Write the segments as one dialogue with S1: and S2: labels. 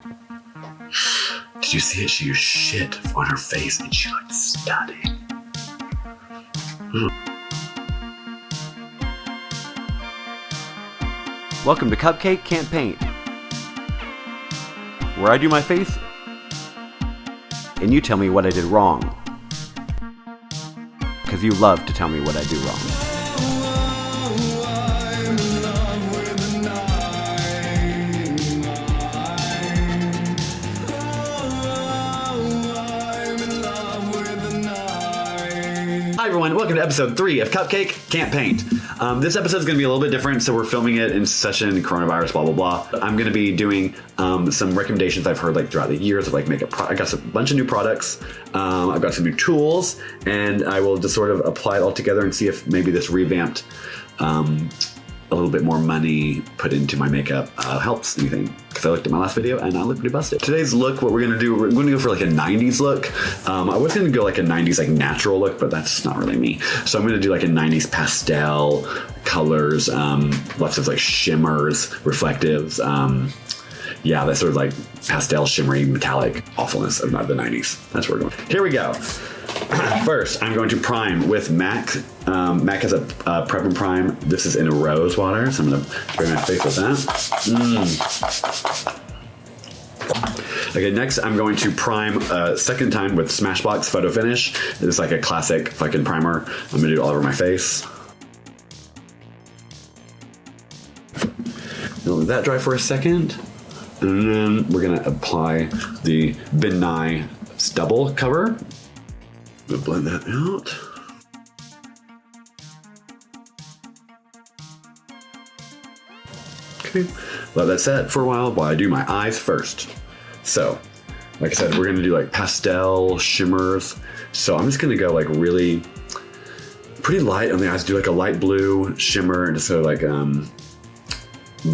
S1: Did you see it? She used shit on her face and she looked stunning.
S2: Welcome to Cupcake Can't Paint, where I do my face and you tell me what I did wrong. Because you love to tell me what I do wrong.
S1: Hi everyone, welcome to episode 3 of Cupcake Can't Paint. This episode is going to be a little bit different, so we're filming it in session, coronavirus, blah, blah, blah. I'm going to be doing some recommendations I've heard throughout the years of makeup. I got a bunch of new products, I've got some new tools, and I will just sort of apply it all together and see if maybe this revamped a little bit more money put into my makeup helps anything. Because I looked at my last video and I look pretty busted. Today's look, what we're gonna do, we're gonna go for a 90s look. I was gonna go a 90s natural look, but that's not really me. So I'm gonna do a 90s pastel colors, lots of shimmers, reflectives. Yeah, that sort of pastel, shimmery, metallic awfulness of the 90s. That's where we're going. Here we go. First, I'm going to prime with MAC. MAC has a prep and prime. This is in a rose water, so I'm going to spray my face with that. Okay, next I'm going to prime a second time with Smashbox Photo Finish. This is a classic fucking primer. I'm going to do it all over my face. Let that dry for a second. And then we're going to apply the Ben Nye Stubble cover. I'm going to blend that out. Okay, let that set for a while I do my eyes first. So, like I said, we're gonna do pastel shimmers. So I'm just gonna go really pretty light on the eyes. Do a light blue shimmer and just sort of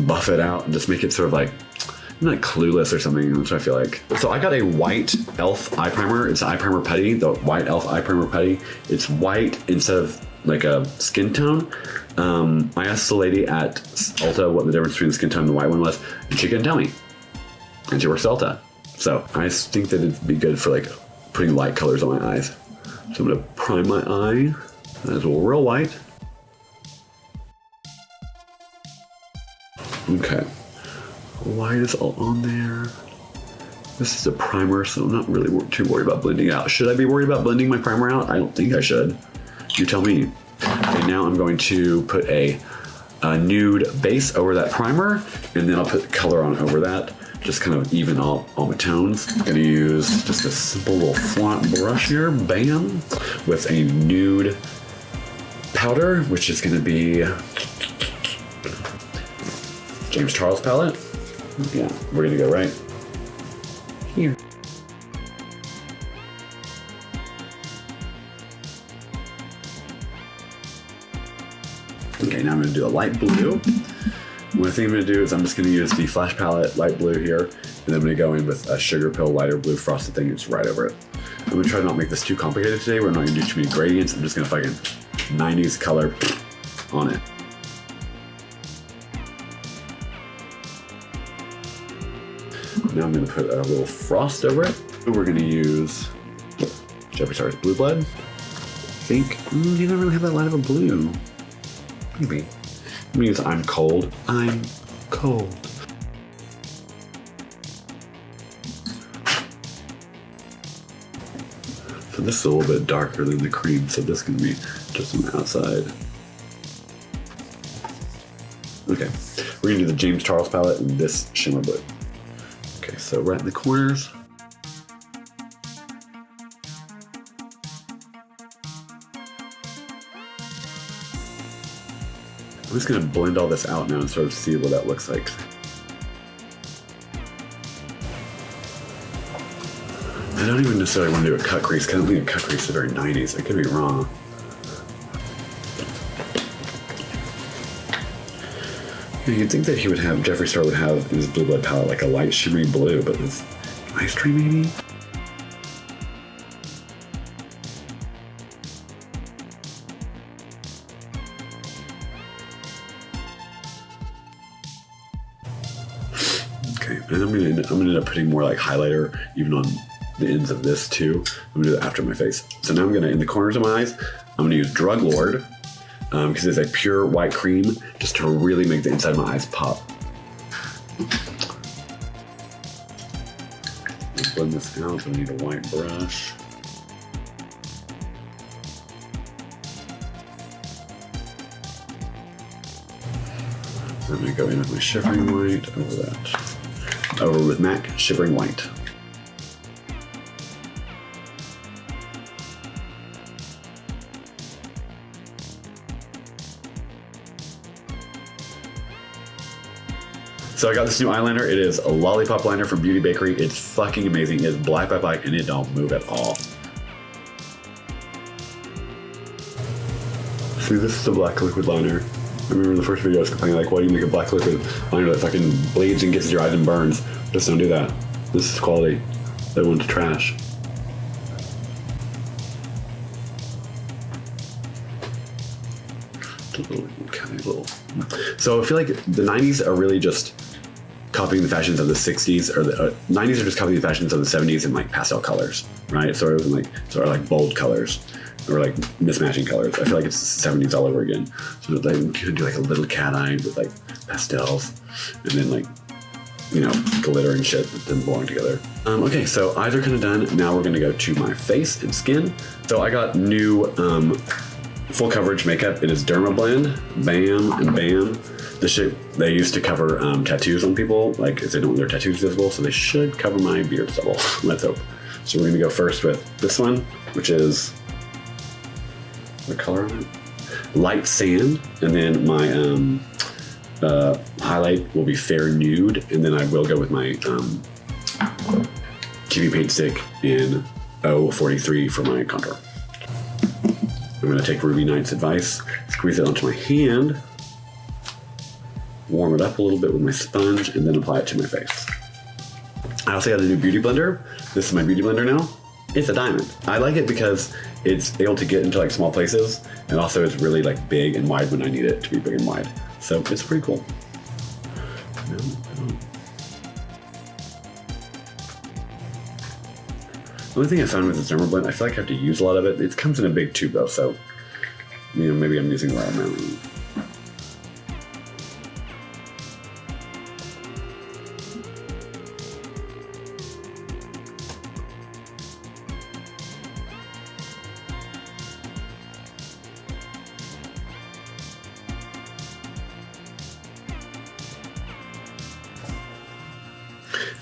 S1: buff it out and just make it sort of I'm Clueless or something. That's what I feel like. So I got a white e.l.f. eye primer. It's an eye primer putty, the white e.l.f. eye primer putty. It's white instead of a skin tone. I asked the lady at Ulta what the difference between the skin tone and the white one was, and she couldn't tell me. And she works at Ulta. So I think that it'd be good for putting light colors on my eyes. So I'm gonna prime my eye. That's real white. Okay. White is all on there. This is a primer, so I'm not really too worried about blending it out. Should I be worried about blending my primer out? I don't think I should. You tell me. Okay, now I'm going to put a nude base over that primer, and then I'll put color on over that. Just kind of even all my tones. I'm gonna use just a simple little flat brush here, bam, with a nude powder, which is gonna be James Charles palette. Yeah, we're gonna go right here. Okay, now I'm gonna do a light blue. What I think I'm gonna do is I'm just gonna use the Flash palette, light blue here, and then I'm gonna go in with a Sugar Pill lighter blue frosted thing just right over it. I'm gonna try to not make this too complicated today. We're not gonna do too many gradients. I'm just gonna fucking 90s color on it. Now I'm gonna put a little frost over it. We're gonna use Jeffree Star's Blue Blood. I think, you don't really have that light of a blue. Maybe. I'm gonna use I'm Cold. I'm cold. So this is a little bit darker than the cream, so this can be just on the outside. Okay, we're gonna do the James Charles palette and this shimmer blue. Okay, so right in the corners. I'm just gonna blend all this out now and sort of see what that looks like. I don't even necessarily want to do a cut crease, because I don't think a cut crease is very 90s. I could be wrong. You'd think that Jeffree Star would have in his Blue Blood palette a light shimmery blue, but it's ice cream maybe? Okay, and I'm I'm gonna end up putting more like highlighter even on the ends of this too. I'm gonna do that after my face. So now I'm gonna, in the corners of my eyes, I'm gonna use Drug Lord, because it's a pure white cream, just to really make the inside of my eyes pop. Blend this out, so I need a white brush. I'm gonna go in with my Shivering White over that. Over with MAC Shivering White. So I got this new eyeliner. It is a Lollipop liner from Beauty Bakery. It's fucking amazing. It's black by black and it don't move at all. See, this is the black liquid liner. I remember in the first video I was complaining like, why do you make a black liquid liner that fucking bleeds and gets into your eyes and burns? Just don't do that. This is quality. That one's trash. So I feel like the 90s are really just copying the fashions of the 60s, or the 90s are just copying the fashions of the 70s in like pastel colors, right? Sort of like bold colors or like mismatching colors. I feel like it's the 70s all over again. So they could do like a little cat eye with like pastels and then like, you know, glitter and shit that didn't belong together. Okay, so eyes are kind of done. Now we're gonna go to my face and skin. So I got new full coverage makeup. It is Dermablend, Bam and Bam. This shit they used to cover tattoos on people, like if they don't want their tattoos visible, so they should cover my beard stubble. Let's hope. So we're gonna go first with this one, which is the color on it, Light Sand, and then my highlight will be Fair Nude, and then I will go with my Cupcake Paint stick in 043 for my contour. I'm gonna take Ruby Knight's advice, squeeze it onto my hand, warm it up a little bit with my sponge, and then apply it to my face. I also got a new beauty blender. This is my beauty blender now. It's a diamond. I like it because it's able to get into like small places, and also it's really like big and wide when I need it to be big and wide. So it's pretty cool. The only thing I found with this Dermablend, I feel like I have to use a lot of it. It comes in a big tube though, so you know, maybe I'm using the right amount.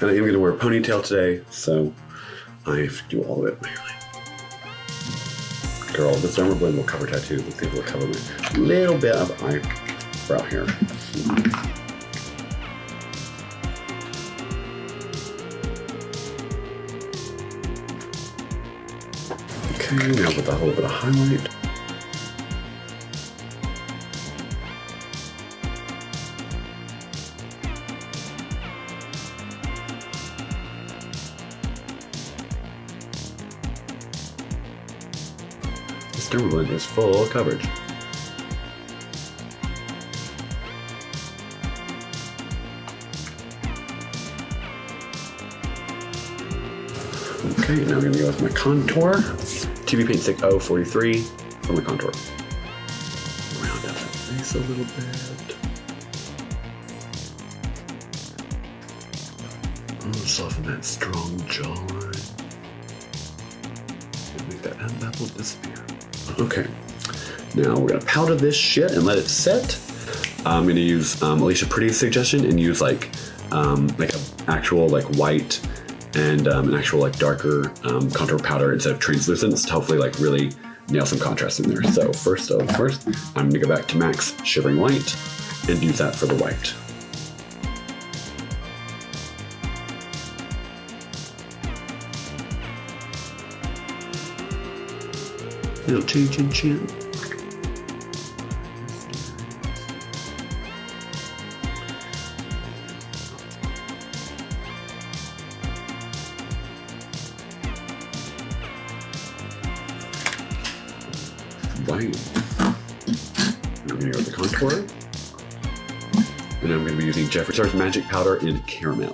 S1: And I am going to wear a ponytail today, so I have to do all of it manually. Girl, this Dermablend will cover tattoos. Let's see if it'll cover my little bit of eyebrow hair. Okay, now with a little bit of highlight. Dermablend is full coverage. Okay, now I'm going to go with my contour. TV Paint Stick 043 for my contour. Round out that face a little bit. Soften that strong jawline. And make that apple disappear. Okay, now we're gonna powder this shit and let it set. I'm gonna use Alicia Pretty's suggestion and use like an actual like white and an actual like darker contour powder instead of translucent to hopefully like really nail some contrast in there. So first, I'm gonna go back to MAC's Shivering White and use that for the white. Little change in chin. Right. I'm going to go with the contour. And I'm going to be using Jeffree Star's Magic Powder in Caramel.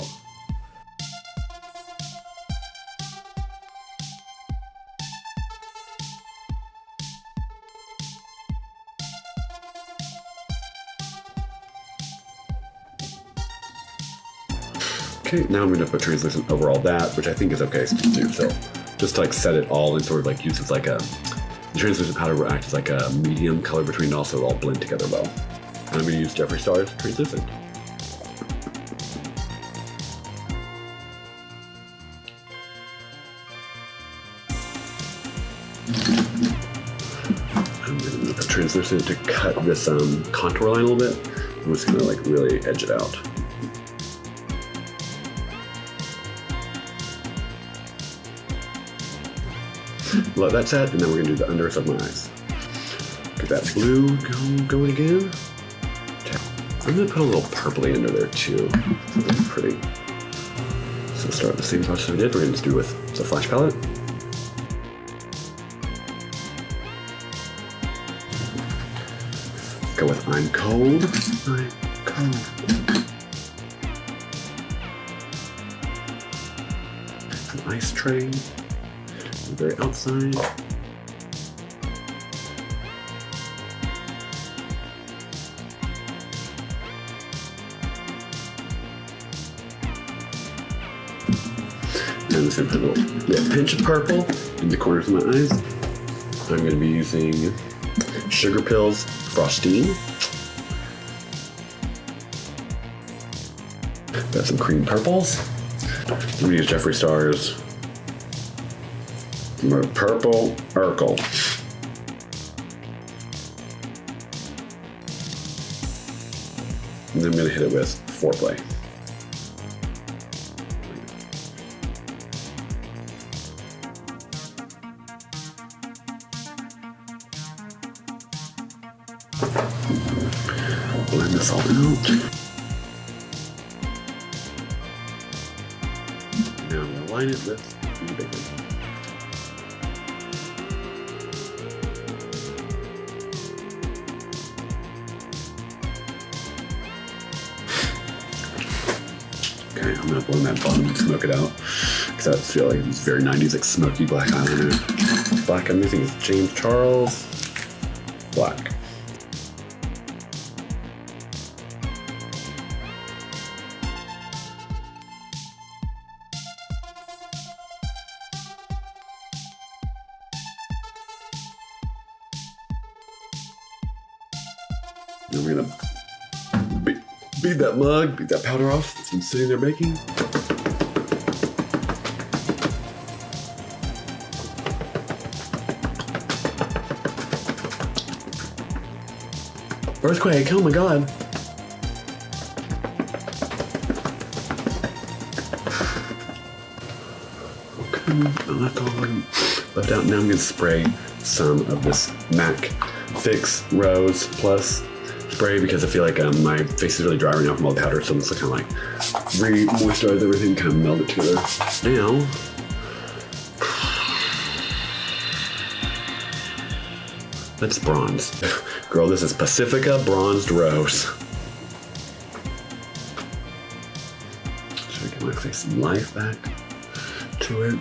S1: Okay, now I'm going to put translucent over all that, which I think is okay to do. So just to like set it all and sort of like use as like a, the translucent powder will act as like a medium color between, also all blend together well. And I'm going to use Jeffree Star's translucent. I'm going to put translucent to cut this contour line a little bit. I'm just going to like really edge it out. Let that set, and then we're gonna do the unders of my eyes. Get that blue going again. Okay. I'm gonna put a little purpley under there too. So that's pretty. So start the same process we did. We're gonna just do with the flash palette. Go with I'm Cold. I'm Cold. An ice tray. Very outside. And I'm just gonna put a little pinch of purple in the corners of my eyes. I'm gonna be using Sugar Pills Frostine. Got some cream purples. I'm gonna use Jeffree Star's Purple Urkel. And then I'm gonna hit it with Foreplay. Blend this all out. Now I'm gonna line it with the bacon. Okay, I'm gonna blend that bottom and smoke it out. Because I feel like it's very 90s, like smoky black eyeliner. Black I'm using is James Charles Black. And we're gonna beat that mug, beat that powder off that's been sitting there baking. Earthquake, oh my god. Okay, that's all I'm left out. Now I'm gonna spray some of this MAC Fix Rose Plus spray because I feel like my face is really dry right now from all the powder, so I'm just kind of like re-moisturize everything, kind of meld it together. Now, that's bronze. Girl, this is Pacifica Bronzed Rose. Should I get my face some life back to it?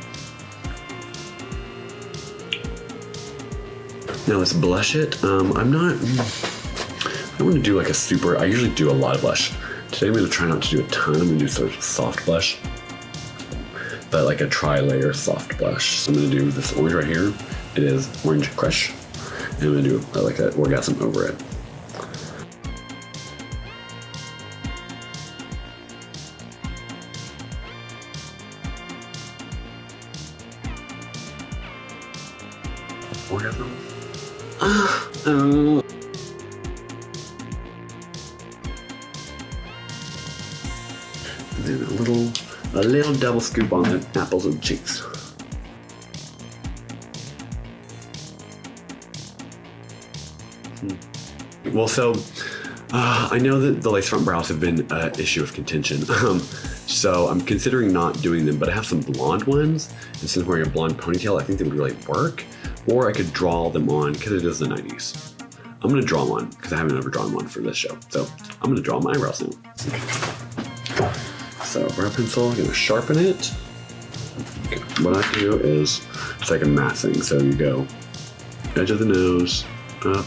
S1: Now let's blush it. I don't want to do like a super, I usually do a lot of blush. Today I'm going to try not to do a ton. I'm going to do sort of soft blush, but like a tri-layer soft blush. So I'm going to do this orange right here. It is Orange Crush. And I'm going to do like that orgasm over it. Orgasm. And then a little double scoop on the apples and cheeks. Well, so I know that the lace front brows have been an issue of contention. So I'm considering not doing them, but I have some blonde ones. And since I'm wearing a blonde ponytail, I think they would really work. Or I could draw them on, because it is the 90s. I'm gonna draw them on, because I haven't ever drawn one for this show. So I'm gonna draw my eyebrows now. So brow pencil, I'm gonna sharpen it. Okay. What I do is, it's like a massing. So you go edge of the nose, up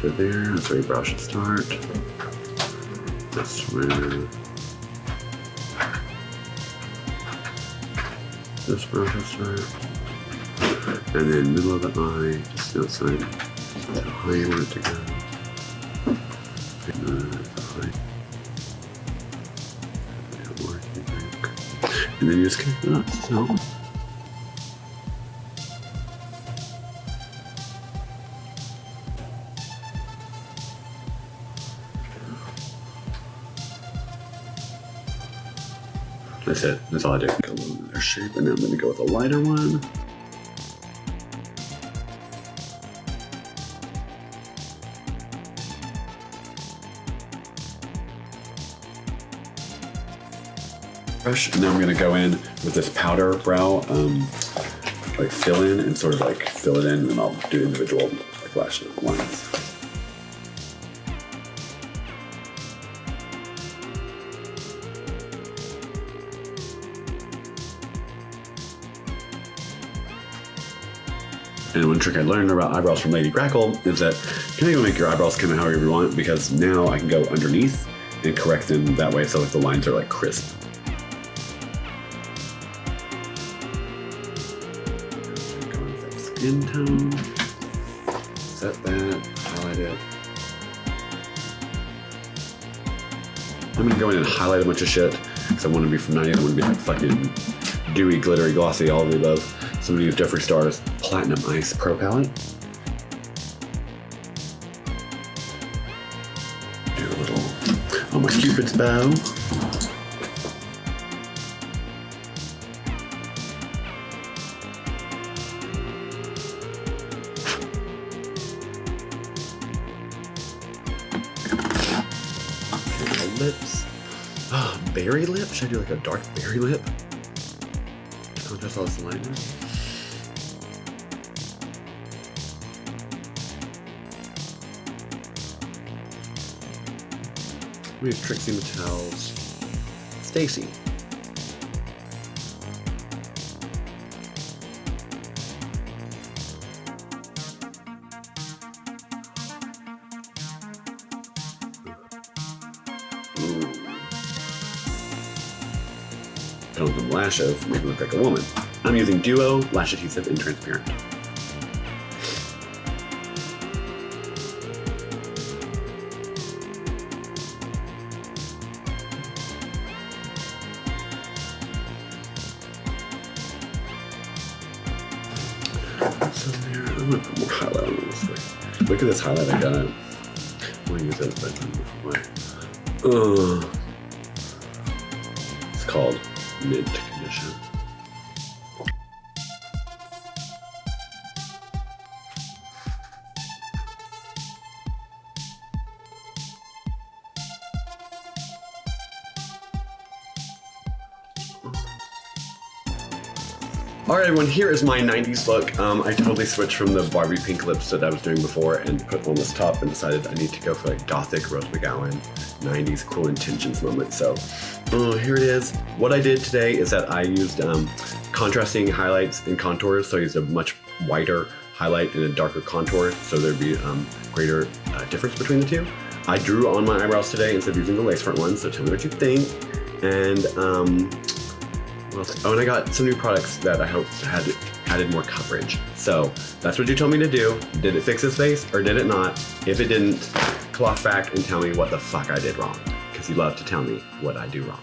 S1: to there. That's where your brow should start. That's where this brush start. And then middle of the eye, just outside how you want it to go. And then you just kick it up, so. That's it. That's all I do. Go a little bit of their shape, and then I'm going to go with a lighter one. Brush, and then I'm going to go in with this powder brow, like fill in and sort of like fill it in, and I'll do individual like lash lines. And one trick I learned about eyebrows from Lady Grackle is that you can even make your eyebrows kind of however you want, because now I can go underneath and correct them that way, so like the lines are like crisp. Go with that skin tone, set that, highlight it. I'm gonna go in and highlight a bunch of shit because I want to be from 90s. I want to be like fucking dewy, glittery, glossy, all of the above. So I'm gonna use Jeffree Star's Platinum Ice Pro Palette. Do a little on my Cupid's bow. Okay, my lips. Oh, berry lip? Should I do like a dark berry lip? Contrast all this liner. We use Trixie Mattel's Stacy. Put on some lashes, make it look like a woman. I'm using Duo Lash Adhesive in Transparent. So there, I'm gonna put more highlight on this thing. Look at this highlight I got. I'm gonna use it as a different way. It's called Mint Condition. Alright everyone, here is my 90s look. I totally switched from the Barbie pink lips that I was doing before and put on this top and decided I need to go for like gothic Rose McGowan 90s Cruel Intentions moment. So here it is. What I did today is that I used contrasting highlights and contours. So I used a much whiter highlight and a darker contour, so there'd be greater difference between the two. I drew on my eyebrows today instead of using the lace front ones, so tell me what you think. And oh, and I got some new products that I hope had added more coverage. So that's what you told me to do. Did it fix his face or did it not? If it didn't, clock back and tell me what the fuck I did wrong, because you love to tell me what I do wrong.